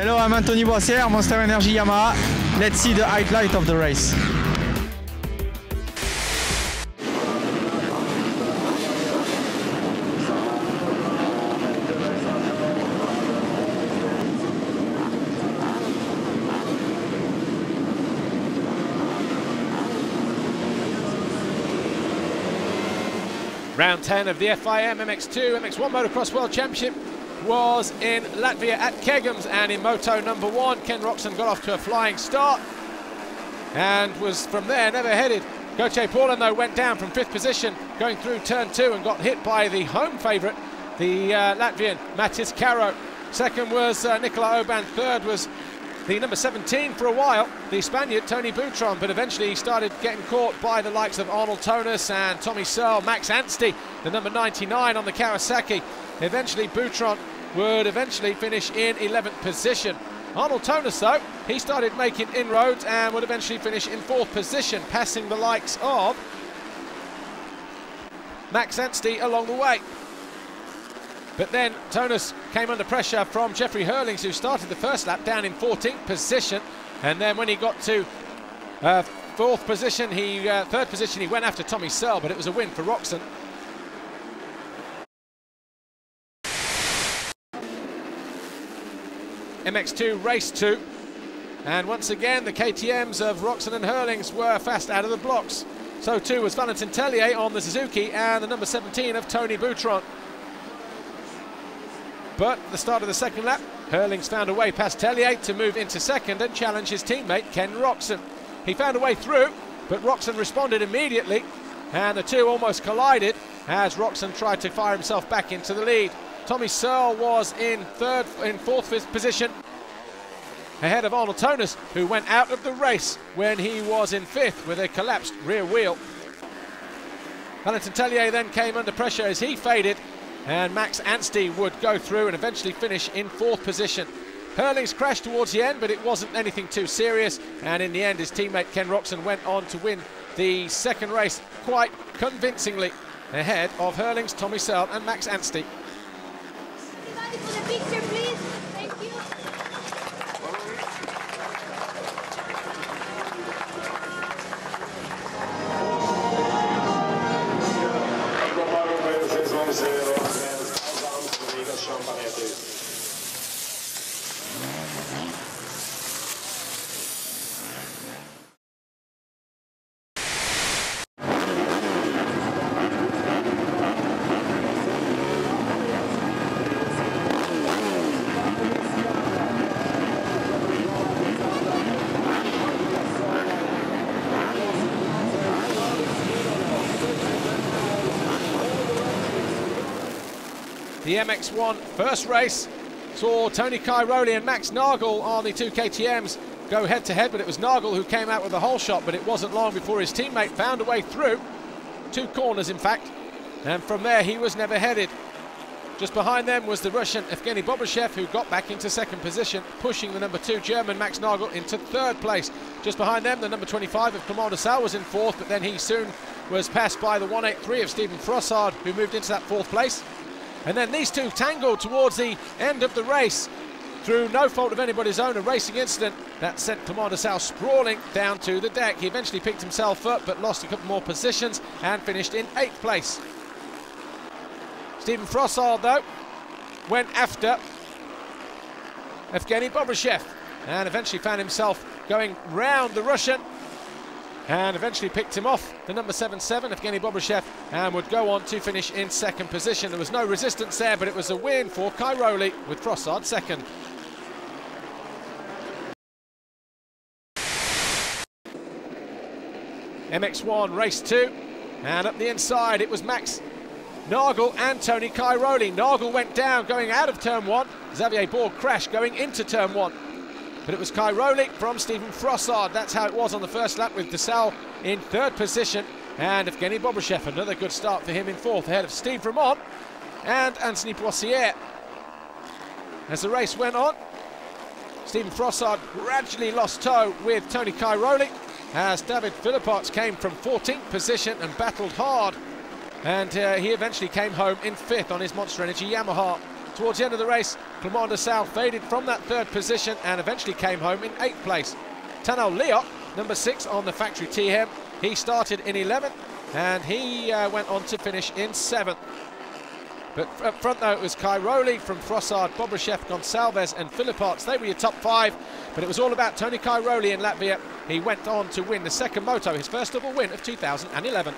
Hello, I'm Anthony Boissière, Monster Energy Yamaha. Let's see the highlight of the race. Round 10 of the FIM MX2 MX1 Motocross World Championship was in Latvia at Kegums, and in Moto number 1, Ken Roczen got off to a flying start and was from there never headed. Goche Paulin though went down from 5th position going through turn 2 and got hit by the home favourite, the Latvian Matis Karo. Second was Nicola Oban. Third was the number 17 for a while, the Spaniard Tony Boutron, but eventually he started getting caught by the likes of Arnold Tonis and Tommy Searle. Max Anstey, the number 99 on the Kawasaki. Eventually Boutron would eventually finish in 11th position. Arnold Tonis though, he started making inroads and would eventually finish in 4th position, passing the likes of Max Anstey along the way. But then Tonis came under pressure from Jeffrey Hurlings, who started the first lap down in 14th position, and then when he got to 4th position, 3rd position, he went after Tommy Searle, but it was a win for Roczen. MX2 race 2, and once again the KTMs of Roczen and Hurlings were fast out of the blocks. So too was Valentin Tellier on the Suzuki and the number 17 of Tony Boutron. But at the start of the second lap, Hurlings found a way past Tellier to move into second and challenge his teammate Ken Roczen. He found a way through, but Roczen responded immediately, and the two almost collided as Roczen tried to fire himself back into the lead. Tommy Searle was in 4th position, ahead of Arnold Tonis, who went out of the race when he was in 5th with a collapsed rear wheel. Valentin Tellier then came under pressure as he faded, and Max Anstey would go through and eventually finish in 4th position. Hurlings crashed towards the end, but it wasn't anything too serious, and in the end his teammate Ken Roczen went on to win the second race quite convincingly, ahead of Hurlings, Tommy Searle and Max Anstey. Everybody for the picture, please. Thank you. The MX1 first race saw Tony Cairoli and Max Nagel on the two KTMs go head-to-head, but it was Nagel who came out with the whole shot, but it wasn't long before his teammate found a way through, 2 corners in fact, and from there he was never headed. Just behind them was the Russian Evgeny Bobryshev, who got back into 2nd position, pushing the number 2 German Max Nagel into 3rd place. Just behind them, the number 25 of Clement de Sal was in 4th, but then he soon was passed by the 183 of Stephen Frossard, who moved into that 4th place. And then these two tangled towards the end of the race through no fault of anybody's own, a racing incident that sent Clement de Sal sprawling down to the deck. He eventually picked himself up but lost a couple more positions and finished in 8th place. Stephen Frossard though went after Evgeny Bobryshev and eventually found himself going round the Russian and eventually picked him off, the number 77, Evgeny Bobryshev, and would go on to finish in 2nd position. There was no resistance there, but it was a win for Cairoli with Frossard 2nd. MX1 race 2, and up the inside it was Max Nagel and Tony Cairoli. Nagel went down going out of turn 1, Xavier Borg crashed going into turn 1. But it was Cairoli from Stephen Frossard. That's how it was on the first lap, with de Sal in 3rd position and Evgeny Bobryshev, another good start for him in 4th, ahead of Steve Vermont and Anthony Boissière. As the race went on, Stephen Frossard gradually lost toe with Tony Cairoli as David Philippots came from 14th position and battled hard, and he eventually came home in 5th on his Monster Energy Yamaha. Towards the end of the race, Clement de Sal faded from that third position and eventually came home in 8th place. Tano Leok, number 6 on the factory T-Hem, he started in 11th and he went on to finish in 7th. But up front, though, it was Kai Rowley from Frossard, Bobryshev, Gonsalves and Philipparts. They were your top 5, but it was all about Tony Kai Rowley in Latvia. He went on to win the second moto, his first double win of 2011.